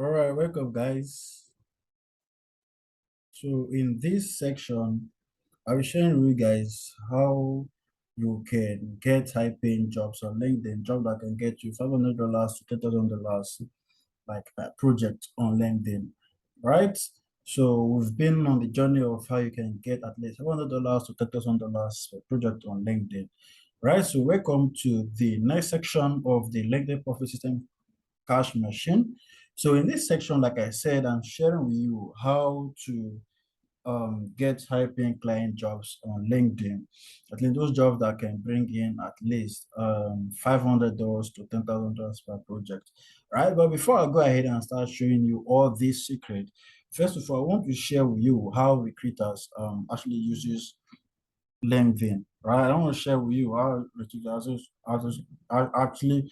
All right, welcome, guys. So, in this section, I'll be sharing with you guys how you can get high paying jobs on LinkedIn, job that can get you $500 to $10,000, like a project on LinkedIn, right? So, we've been on the journey of how you can get at least $500 to $10,000 per project on LinkedIn, right? So, welcome to the next section of the LinkedIn Profit System cash machine. So in this section, like I said, I'm sharing with you how to get high paying client jobs on LinkedIn. At least those jobs that can bring in at least $500 to $10,000 per project, right? But before I go ahead and start showing you all these secrets, first of all, I want to share with you how recruiters actually uses LinkedIn, right? I want to share with you how actually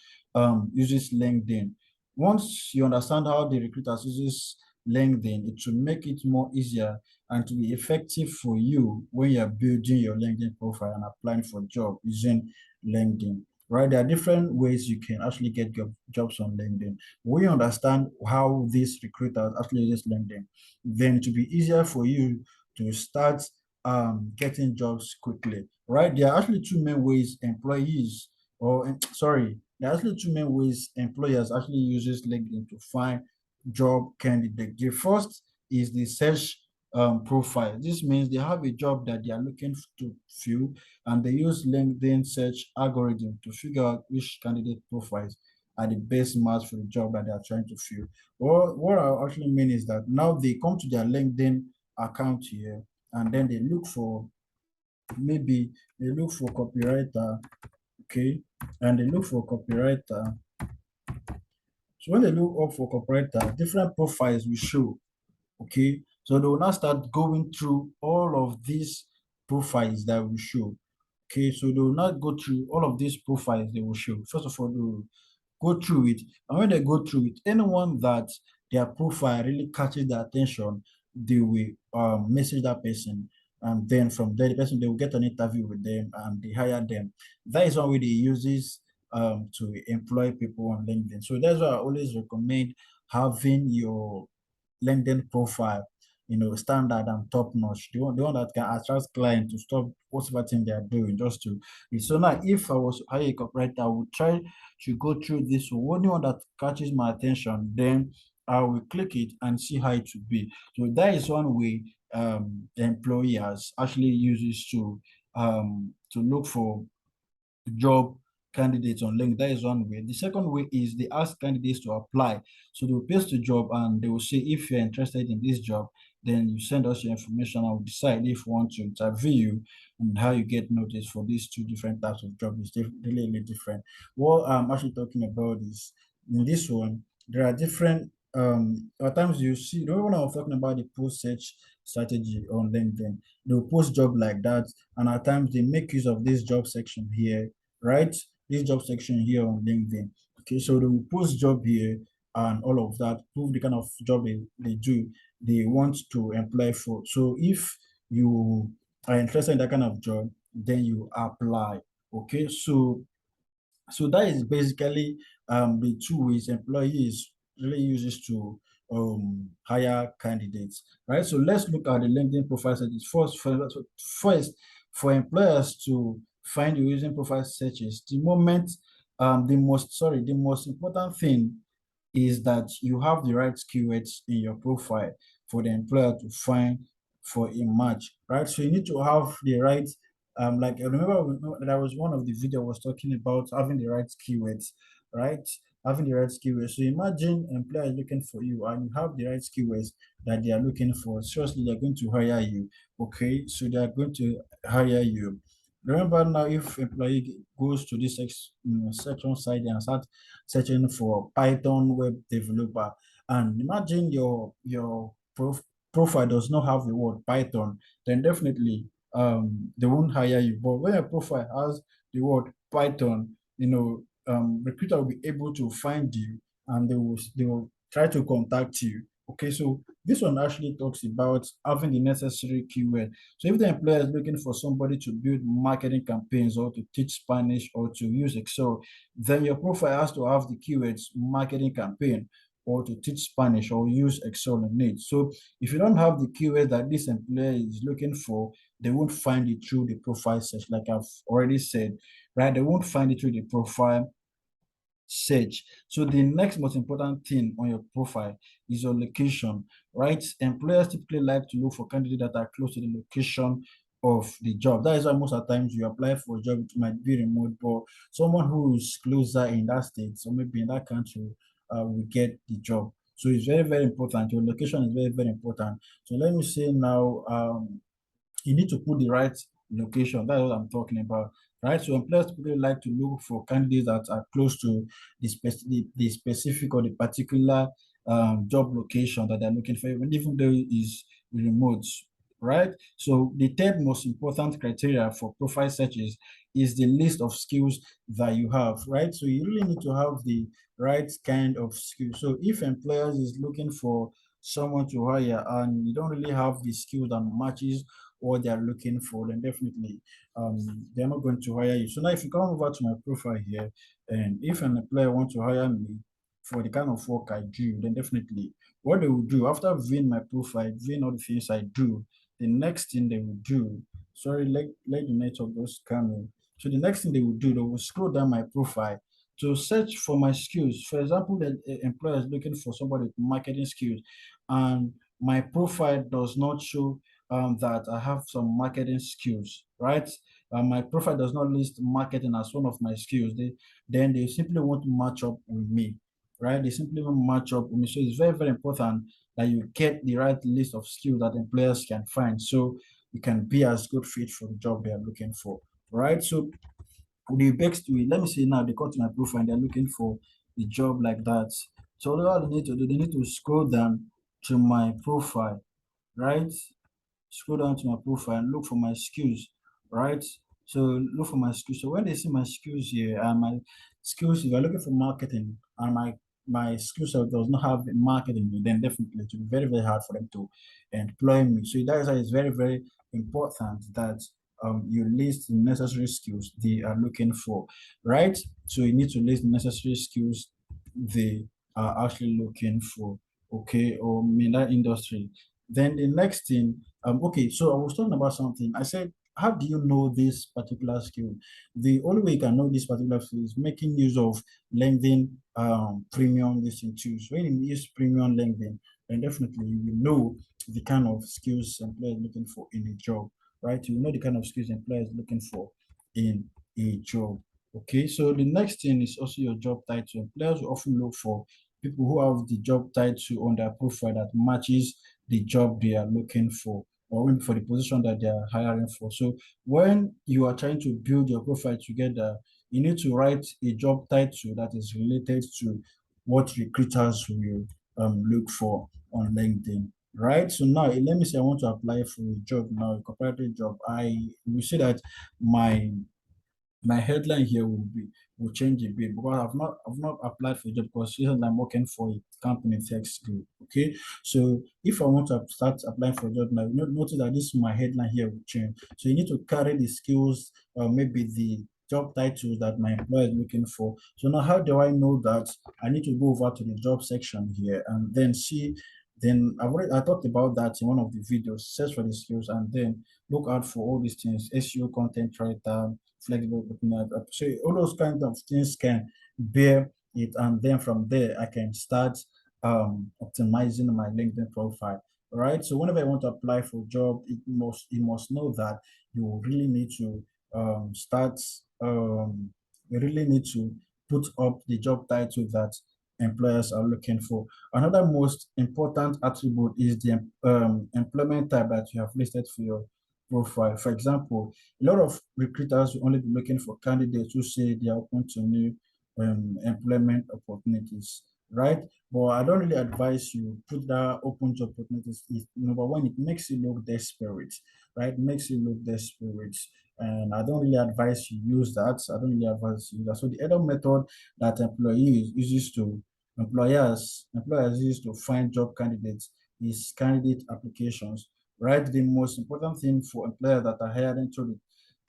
uses LinkedIn. Once you understand how the recruiters uses LinkedIn, it will make it more easier and to be effective for you when you're building your LinkedIn profile and applying for job using LinkedIn. Right, there are different ways you can actually get jobs on LinkedIn. When you understand how these recruiters actually use LinkedIn, then it will be easier for you to start getting jobs quickly, right? There are actually two main ways employees, or sorry, there are actually two main ways employers actually uses LinkedIn to find job candidate. The first is the search profile. This means they have a job that they are looking to fill, and they use LinkedIn search algorithm to figure out which candidate profiles are the best match for the job that they are trying to fill. Or what I actually mean is that now they come to their LinkedIn account here, and then they look for, maybe they look for copywriter, okay, and they look for copywriter. So when they look up for copywriter, different profiles will show, okay. So they will now start going through all of these profiles that will show, okay. So they will not go through all of these profiles they will show. First of all, they will go through it. And when they go through it, anyone that their profile really catches their attention, they will message that person. And then from there, the person, they will get an interview with them and they hire them. That is one way they use this to employ people on LinkedIn. So that's why I always recommend having your LinkedIn profile, standard and top notch. The one that can attract clients to stop whatever thing they are doing just to. So now, if I was hire a copywriter, I would try to go through this one. Anyone that catches my attention, then I will click it and see how it would be. So that is one way employers actually uses to look for job candidates on LinkedIn. That is one way. The second way is they ask candidates to apply. So they will post the job and they will say, if you're interested in this job, then you send us your information. I will decide if we want to interview you and how you get noticed for these two different types of jobs is really, really different. What I'm actually talking about is in this one, there are different at times you see, when I was talking about the post search strategy on LinkedIn, they'll post job like that, and at times they make use of this job section here, right? This job section here on LinkedIn. Okay, so they will post job here and all of that, prove the kind of job they do, they want to employ for. So if you are interested in that kind of job, then you apply. Okay, so that is basically the two ways employees really uses to hire candidates, right? So let's look at the LinkedIn profile searches first for employers to find the using profile searches. The most important thing is that you have the right keywords in your profile for the employer to find for a match, right? So you need to have the right, like I remember that was one of the video was talking about having the right keywords, right? Having the right keywords. So imagine employer is looking for you and you have the right keywords that they are looking for. Seriously, they're going to hire you. Okay, so they are going to hire you. Remember now, if employee goes to this section site and start searching for Python web developer, and imagine your profile does not have the word Python, then definitely they won't hire you. But when your profile has the word Python, recruiter will be able to find you and they will try to contact you. Okay, so this one actually talks about having the necessary keyword. So if the employer is looking for somebody to build marketing campaigns or to teach Spanish or to use Excel, then your profile has to have the keywords marketing campaign or to teach Spanish or use Excel in it. So if you don't have the keywords that this employer is looking for, they won't find it through the profile search, like I've already said, right? They won't find it through the profile search. So the next most important thing on your profile is your location, right? Employers typically like to look for candidates that are close to the location of the job. That is why most of the times you apply for a job, it might be remote, but someone who is closer in that state or maybe in that country will get the job. So it's very, very important. Your location is very, very important. So let me say now, you need to put the right location. That's what I'm talking about, right? So employers typically like to look for candidates that are close to the specific or the particular job location that they're looking for, even though it is remote, right? So the third most important criteria for profile searches is the list of skills that you have, right? So you really need to have the right kind of skills. So if employers is looking for someone to hire and you don't really have the skill that matches what they are looking for, then definitely they're not going to hire you. So now if you come over to my profile here, and if an employer wants to hire me for the kind of work I do, then definitely what they will do after viewing my profile, viewing all the things I do, the next thing they will do, sorry, let the network just come in. So the next thing they will do, they will scroll down my profile to search for my skills. For example, the employer is looking for somebody with marketing skills, and my profile does not show that I have some marketing skills, right? My profile does not list marketing as one of my skills. Then they simply want to match up with me, right? They simply want to match up with me. So it's very, very important that you get the right list of skills that employers can find so you can be as good fit for the job they are looking for, right? So the next week, let me see now, they come to my profile and they're looking for a job like that. So all they need to do, they need to scroll down to my profile, right? Scroll down to my profile and look for my skills, right? So look for my skills. So when they see my skills here and my skills, if you're looking for marketing and my skill set does not have marketing, then definitely it will be very, very hard for them to employ me. So that is why it's very, very important that you list the necessary skills they are looking for, right? So you need to list the necessary skills they are actually looking for, okay, or in that industry. Then the next thing, okay, so I was talking about something. I said, how do you know this particular skill? The only way you can know this particular skill is making use of LinkedIn premium listing tools. When you use premium LinkedIn, then definitely you know the kind of skills employers looking for in a job, right? You know the kind of skills employers looking for in a job. Okay, so the next thing is also your job title. Employers will often look for people who have the job title on their profile that matches the job they are looking for or maybe for the position that they are hiring for. So when you are trying to build your profile together, you need to write a job title that is related to what recruiters will look for on LinkedIn. Right. So now let me say I want to apply for a job now, a comparative job. I will say that my my headline here will change a bit because I've not applied for a job because recently I'm working for a company tech school. Okay, so if I want to start applying for a job now, notice that this my headline here will change. So you need to carry the skills, maybe the job titles that my employer is looking for. So now how do I know that? I need to go over to the job section here and then see. Then I talked about that in one of the videos. Search for the skills and then look out for all these things: SEO, content writer, flexible document. So all those kinds of things can bear it, and then from there I can start optimizing my LinkedIn profile. Right. So whenever I want to apply for a job, you must know that you really need to start you really need to put up the job title that employers are looking for. Another most important attribute is the employment type that you have listed for your profile. For example, a lot of recruiters will only be looking for candidates who say they are open to new employment opportunities, right? But I don't really advise you put that open to opportunities. Number one, it makes you look desperate, right? It makes you look desperate. And I don't really advise you use that. I don't really advise you use that. So the other method that employers use to find job candidates is candidate applications, right? The most important thing for employers that are hiring through the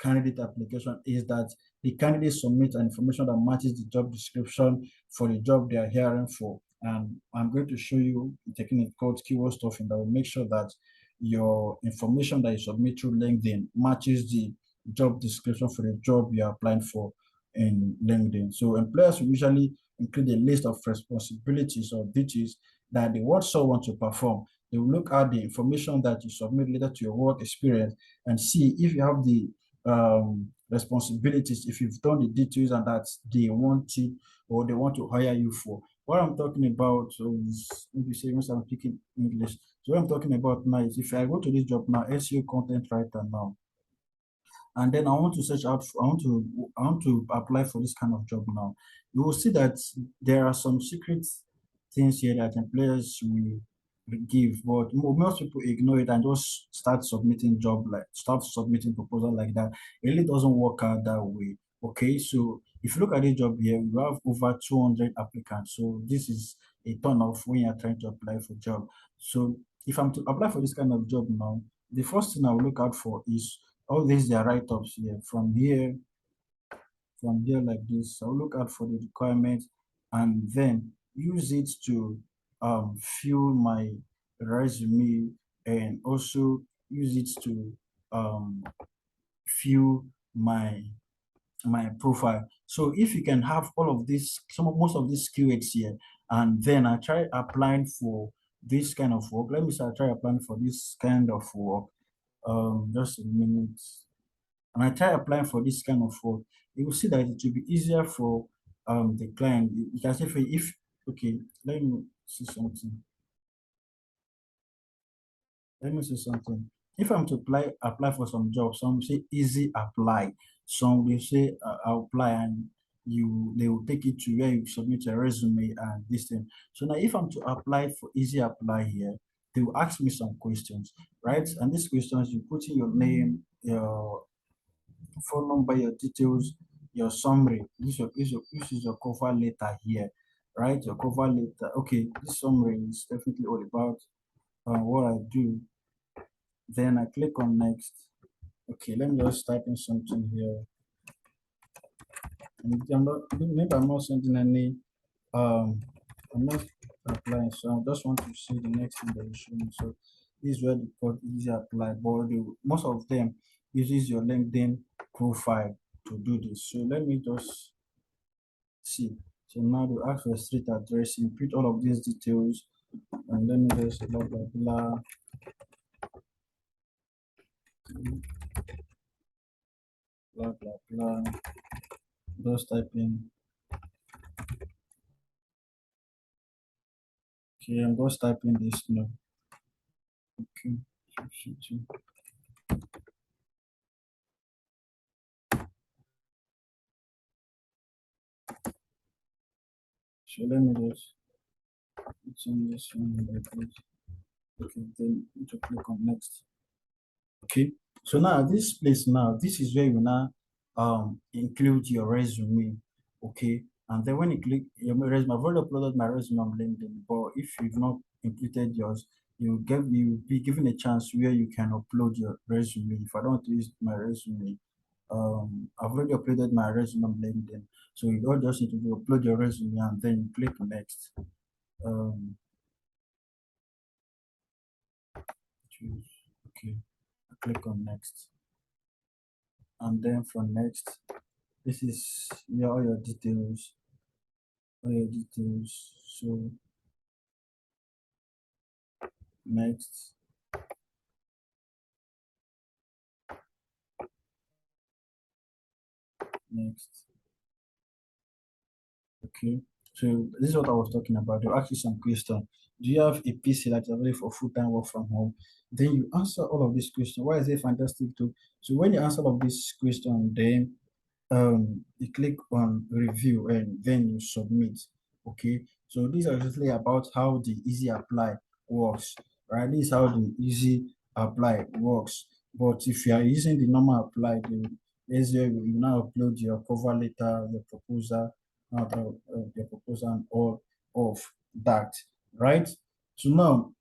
candidate application is that the candidate submits an information that matches the job description for the job they are hiring for. And I'm going to show you a technique called keyword stuffing that will make sure that your information that you submit through LinkedIn matches the job description for the job you're applying for in LinkedIn. So employers will usually include a list of responsibilities or duties that they want someone to perform. They will look at the information that you submit related to your work experience and see if you have the responsibilities, if you've done the details and that they want it or they want to hire you for. What I'm talking about is maybe say once I'm speaking English. So what I'm talking about now is if I go to this job now, SEO content writer now, and then I want to search out for, I want to apply for this kind of job now. You will see that there are some secret things here that employers will give, but most people ignore it and just start submitting proposal like that. It really doesn't work out that way. Okay, so if you look at the job here, we have over 200 applicants. So this is a ton of when you're trying to apply for job. So if I'm to apply for this kind of job now, the first thing I will look out for is all these are write-ups here. From here like this, I'll look out for the requirements and then use it to fill my resume and also use it to um, fill my profile. So if you can have all of this, most of these keywords here, and then I try applying for this kind of work. Let me say I try applying for this kind of work. Just a minute. And I try applying for this kind of work, you will see that it will be easier for the client. You can say if okay, let me see something. Let me see something. If I'm to apply for some jobs, some say easy apply, some will say apply and they will take it to where you submit a resume and this thing. So now if I'm to apply for easy apply here, they will ask me some questions, right? And these questions you put in your name, your phone number, your details, your summary. This is your cover letter here, right? Your cover letter. Okay, this summary is definitely all about what I do. Then I click on next. Okay, let me just type in something here. And maybe I'm not sending any I'm not applying, so I just want to see the next thing that you show me. So this is where the code easy apply, but most of them uses your LinkedIn profile to do this. So let me just see. So now they ask for a street address, input all of these details, and then just blah blah blah, blah blah blah. Just type in. Okay, I'm just typing this now. Okay. So let me just put in this one like this. Okay, then you need to click on next. Okay, so now this place now, this is where you now include your resume. Okay, and then when you click your resume, I've already uploaded my resume on LinkedIn, but if you've not included yours, you'll be given a chance where you can upload your resume. If I don't use my resume, I've already uploaded my resume on LinkedIn. So you all just need to do upload your resume and then you click next. Um, choose. Okay, I click on next, and then for next, this is all your details, all your details. So next, next. Okay. So this is what I was talking about. They'll ask you some question. Do you have a PC that's available for full-time work from home? Then you answer all of these questions. Why is it fantastic too? So when you answer all of these questions, then you click on review and then you submit. Okay, so these are actually about how the easy apply works, right? This is how the easy apply works. But if you are using the normal apply, the easier you now upload your cover letter, your proposal, your proposal and all of that, right? So now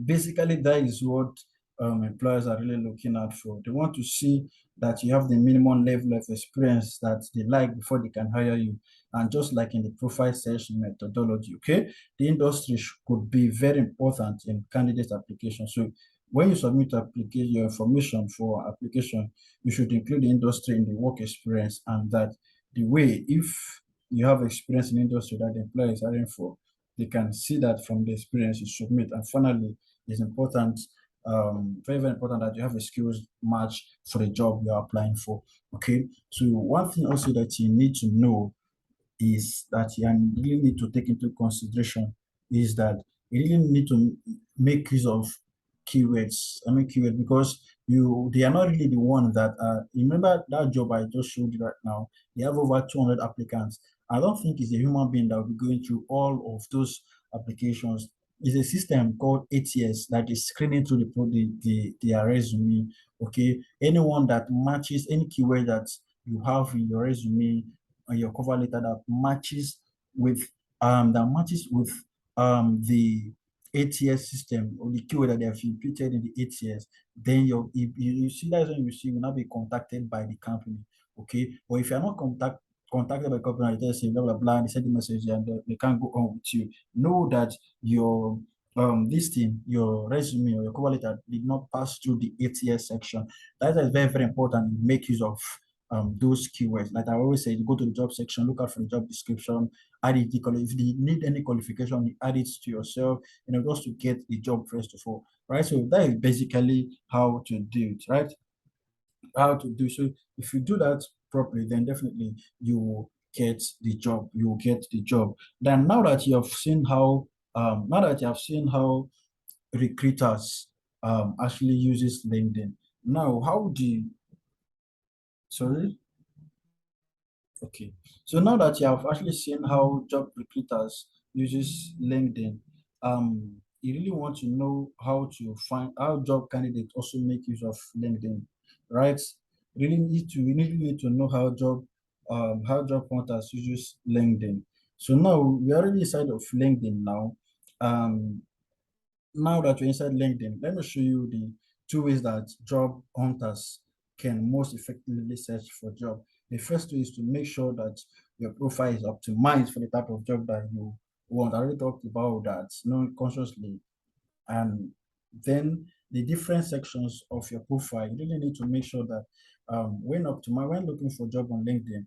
basically that is what employers are really looking out for. They want to see that you have the minimum level of experience that they like before they can hire you. And just like in the profile search methodology, okay, the industry could be very important in candidate application. So when you submit application, your information for application, you should include the industry in the work experience, and that the way, if you have experience in industry that the employer is hiring for, they can see that from the experience you submit. And finally, it's important, very, very important that you have a skills match for the job you're applying for. Okay. So one thing also that you need to know is that you really need to take into consideration is that you really need to make use of keywords. I mean keywords because they are not really the one that you remember that job I just showed you right now. They have over 200 applicants. I don't think it's a human being that will be going through all of those applications. It's a system called ATS that is screening through their resume. Okay, anyone that matches any keyword that you have in your resume on your cover letter with that matches with the ATS system or the keyword that they have imputed in the ATS, then you see that's when you will not be contacted by the company. Okay. Or if you're not contacted by the company, they just say blah blah blah and they send the message and they can't go on with you. Know that your this thing, your resume or your cover letter did not pass through the ATS section. That is very, very important. Make use of those keywords. Like I always say, you go to the job section, look out for the job description, add it. If you need any qualification, you add it to yourself, just to get the job first of all, right? So that is basically how to do it, right? How to do so. If you do that properly, then definitely you will get the job. You will get the job. Then now that you have seen how recruiters actually uses LinkedIn. Now, how do you, sorry? Okay. So now that you have actually seen how job recruiters uses LinkedIn, you really want to know how job candidates also make use of LinkedIn, right? We really need to know how job hunters uses LinkedIn. So now we're already inside of LinkedIn now. Um, Now that you're inside LinkedIn, let me show you the two ways that job hunters can most effectively search for job. The first way is to make sure that your profile is optimized for the type of job that you want. I already talked about that, knowing consciously. And then the different sections of your profile, you really need to make sure that when looking for job on LinkedIn,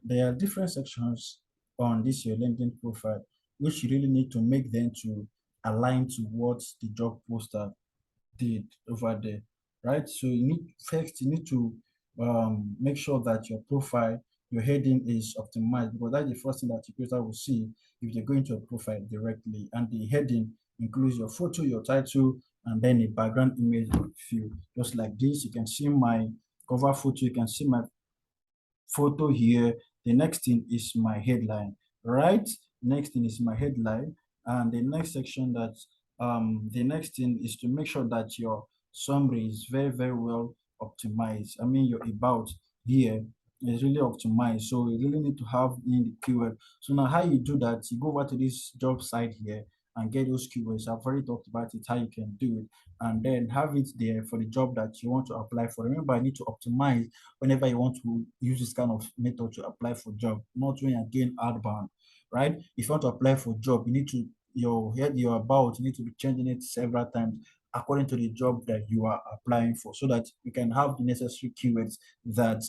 there are different sections on this your LinkedIn profile, which you really need to make them to align to what the job poster did over there, right? So you need to make sure that your profile, your heading is optimized because that's the first thing that the user will see if they go into a profile directly. And the heading includes your photo, your title, and then a background image of you. Just like this, you can see my cover photo, you can see my photo here. The next thing is my headline, right? Next thing is my headline. And the next thing is to make sure that your summary is very, very well optimized. I mean, your about here is really optimized. So you really need to have in the keyword. So now how you do that, you go over to this job site here and get those keywords. I've already talked about it, how you can do it, and then have it there for the job that you want to apply for. Remember, I need to optimize whenever you want to use this kind of method to apply for job, not when you're doing outbound, right? If you want to apply for job, you need to your about, you need to be changing it several times according to the job that you are applying for, so that you can have the necessary keywords that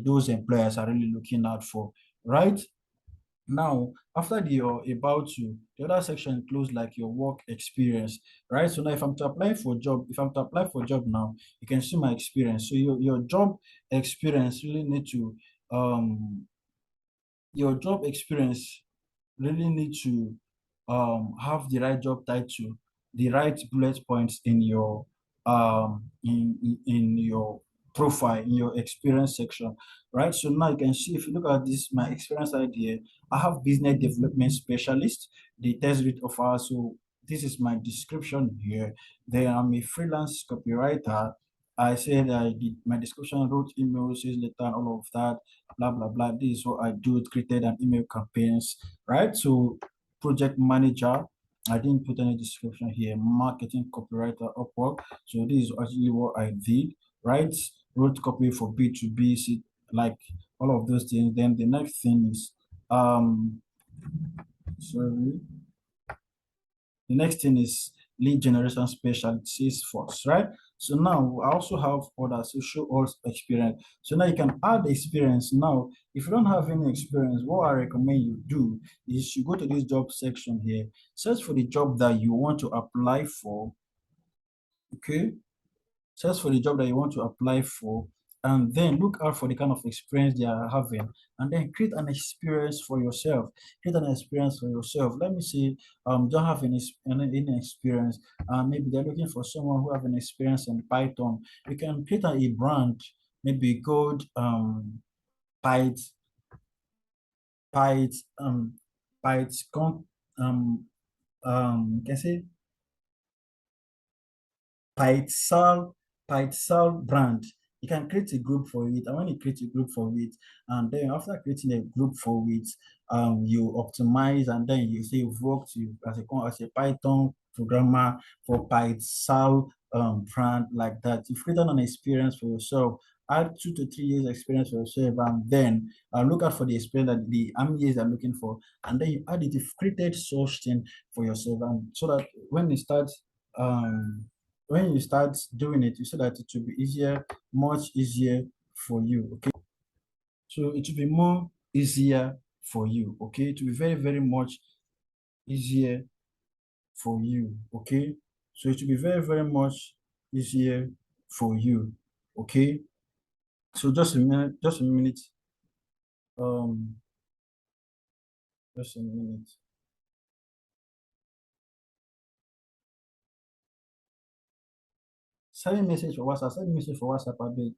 those employers are really looking out for, right? Now, after your about you, the other section includes like your work experience, right? So now if I'm to apply for job now, you can see my experience. So your job experience really need to your job experience really need to have the right job title, the right bullet points in your in your profile, in your experience section, right? So now you can see if you look at this, my experience idea, I have business development specialist, the test rate of our so this is my description here. Then I'm a freelance copywriter. I said I did my description, wrote emails, sales letter, and all of that, blah blah blah. This is what I do, created an email campaigns, right? So project manager. I didn't put any description here. Marketing copywriter Upwork. So this is actually what I did, right? Wrote copy for B2B, like all of those things. Then the next thing is Um, sorry. The next thing is lead generation specialties force, right? So now I also have other social also experience. So now you can add experience. Now, if you don't have any experience, what I recommend you do is you go to this job section here, search for the job that you want to apply for. Okay, search for the job that you want to apply for, and then look out for the kind of experience they are having, and then create an experience for yourself. Create an experience for yourself. Let me see, don't have any experience, maybe they're looking for someone who have an experience in Python. You can create a brand, maybe called Pyth, Pyth, PythCon, you can say Pixel, Pixel brand. You can create a group for it. And when you create a group for it, and then after creating a group for it, you optimize, and then you say you've worked as a Python programmer for Pixel brand like that. You've created an experience for yourself. Add 2 to 3 years experience for yourself, and then look out for the experience that the how many years they're looking for, and then you add it. You've created such thing for yourself, and so that um when you start doing it, you see that it will be easier, much easier for you. Okay. So it will be more easier for you. Okay. It will be very, very much easier for you. Okay. So it will be very, very much easier for you. Okay. So just a minute, just a minute. Um, just a minute. Send me message for WhatsApp. Send me message for WhatsApp. I beg.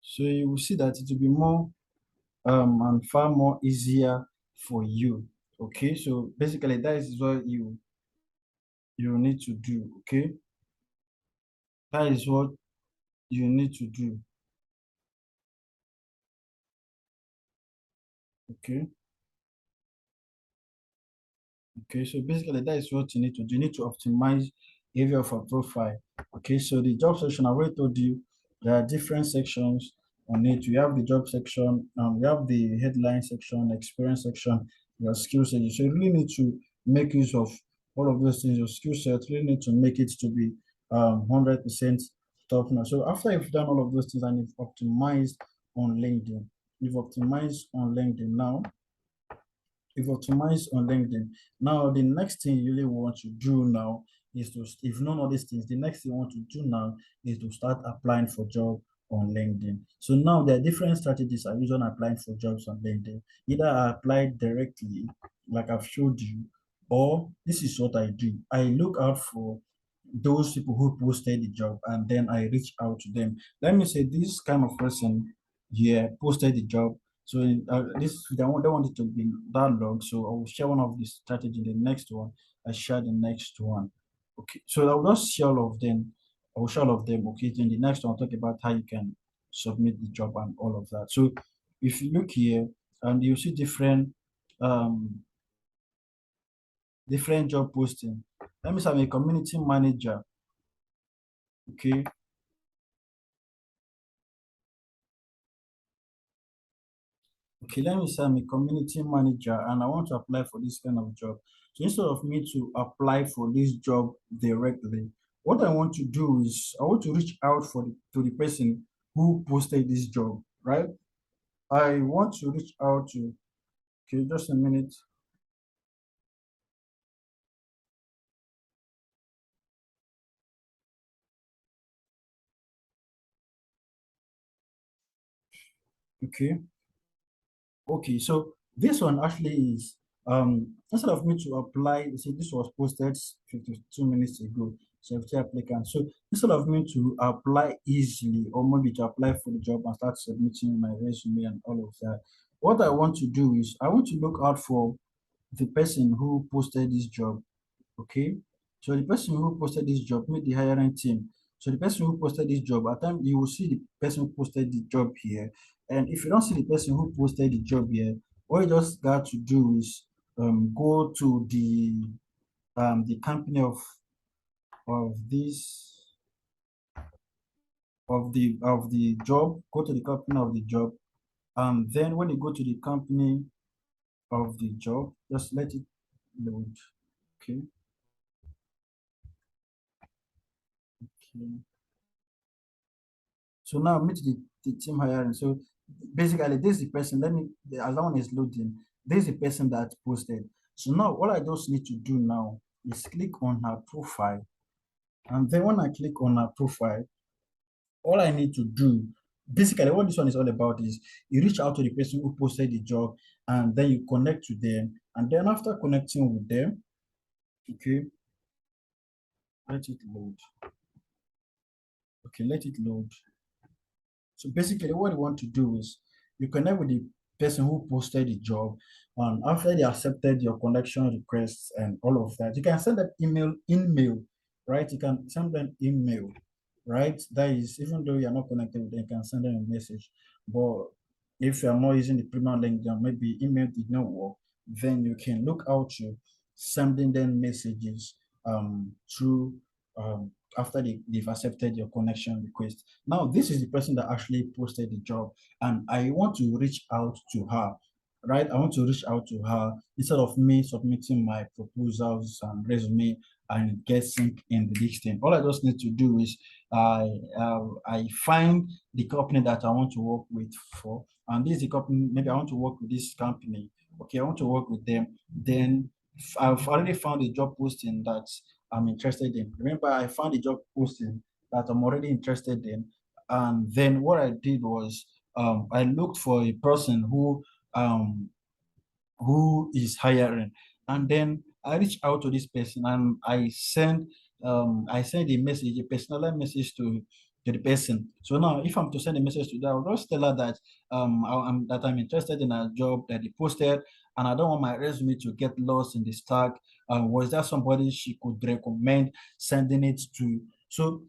So you will see that it will be more and far more easier for you. Okay, so basically that is what you need to do. Okay, that is what you need to do. Okay. Okay, so basically that is what you need to do. You need to optimize area of a profile. Okay, so the job section, I already told you there are different sections on it. We have the job section, we have the headline section, experience section, your skill set. So you really need to make use of all of those things. Your skill set really need to make it to be 100% top notch. So after you've done all of those things and you've optimized on LinkedIn now, you've optimized on LinkedIn. Now, the next thing you really want to do now is to, if you know all these things, the next thing you want to do now is to start applying for job on LinkedIn. So now there are different strategies I use on applying for jobs on LinkedIn. Either I apply directly, like I've showed you, or this is what I do. I look out for those people who posted the job and then I reach out to them. Let me say this kind of person here posted the job. So this they want it to be that long. So I will share one of the strategy. The next one, I share the next one. Okay. So I will just share all of them. I will share all of them. Okay. Then the next one, I'll talk about how you can submit the job and all of that. So if you look here and you see um different job posting. Let me say I'm a community manager. Okay. Okay, let me say I'm a community manager and I want to apply for this kind of job. So instead of me to apply for this job directly, what I want to do is I want to reach out to the person who posted this job, right? I want to reach out to, okay, just a minute. Okay, okay, so this one actually is instead of me to apply, see this was posted 52 minutes ago. selected applicants. So instead of me to apply easily or maybe to apply for the job and start submitting my resume and all of that, what I want to do is I want to look out for the person who posted this job. Okay. So the person who posted this job, meet the hiring team. So the person who posted this job, at time you will see the person who posted the job here. And if you don't see the person who posted the job here, what you just got to do is go to the company of this of the job, go to the company of the job. Then when you go to the company of the job, just let it load. Okay. Okay. So now meet the team hiring. So basically, this is the person. As that one is loading, this is the person that posted. So now what I just need to do now is click on her profile. And then when I click on her profile, all I need to do, basically what this one is all about is you reach out to the person who posted the job and then you connect to them. And then after connecting with them, okay, let it load. Okay, let it load. So basically, what you want to do is you connect with the person who posted the job, and after they accepted your connection requests and all of that, you can send them email, right? You can send them email, right? That is, even though you're not connected with them, you can send them a message. But if you're not using the premium link, then maybe email did not work, then you can look out to sending them messages through after they've accepted your connection request. Now, this is the person that actually posted the job, and I want to reach out to her, right? I want to reach out to her instead of me submitting my proposals and resume and get sync in the listing. All I just need to do is I find the company that I want to work with for, and this is the company. Maybe I want to work with this company. Okay, I want to work with them. Then I've already found a job posting that I'm interested in. Remember, I found a job posting that I'm already interested in. And then what I did was I looked for a person um, who is hiring. And then I reach out to this person and I send a message, a personal message to the person. So now if I'm to send a message to that, I'll just tell her that I'm interested in a job that they posted and I don't want my resume to get lost in the stack. Was there somebody she could recommend sending it to? So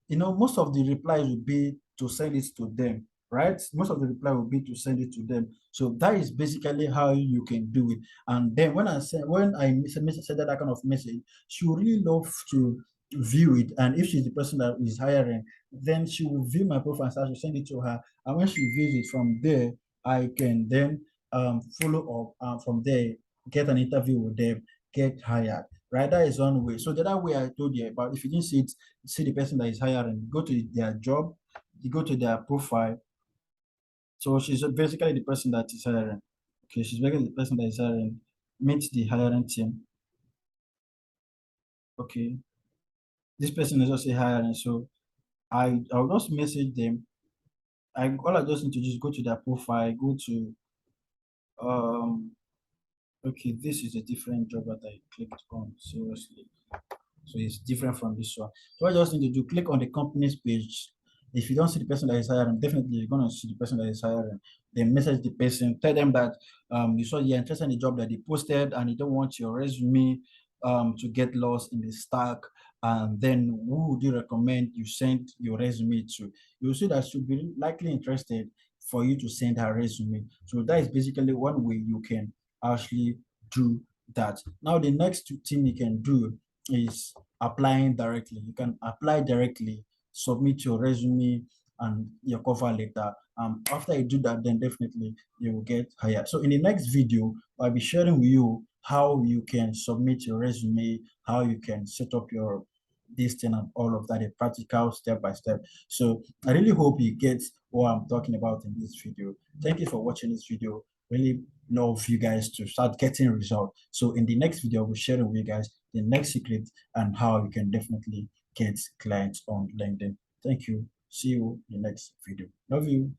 most of the replies will be to send it to them, right? Most of the reply will be to send it to them. So that is basically how you can do it. And then when I send that kind of message, she will really love to view it. And if she's the person that is hiring, then she will view my profile and start to send it to her. And when she views it from there, I can then follow up from there, get an interview with them, get hired. Right, that is one way. So the other way I told you about, if you didn't see it, see the person that is hiring, go to their job, you go to their profile. So she's basically the person that is hiring. Okay, she's basically the person that is hiring. Meet the hiring team. Okay, this person is also hiring. So I'll just message them. All I just need to just go to their profile, go to um okay, this is a different job that I clicked on. Seriously. So it's different from this one. So what you just need to do, click on the company's page. If you don't see the person that is hiring, definitely you're gonna see the person that is hiring. Then message the person, tell them that you saw you're interested in the job that they posted and you don't want your resume to get lost in the stack. And then who would you recommend you send your resume to? You'll see that she'll be likely interested for you to send her resume. So that is basically one way you can actually do that. Now the next thing you can do is applying directly. You can apply directly, submit your resume and your cover letter. After you do that, then definitely you will get hired. So in the next video, I'll be sharing with you how you can submit your resume, how you can set up your this thing and all of that, a practical step by step. So I really hope you get what I'm talking about in this video. Thank you for watching this video. Really love you guys to start getting results. So in the next video, we'll share with you guys the next secret and how you can definitely get clients on LinkedIn. Thank you. See you in the next video. Love you.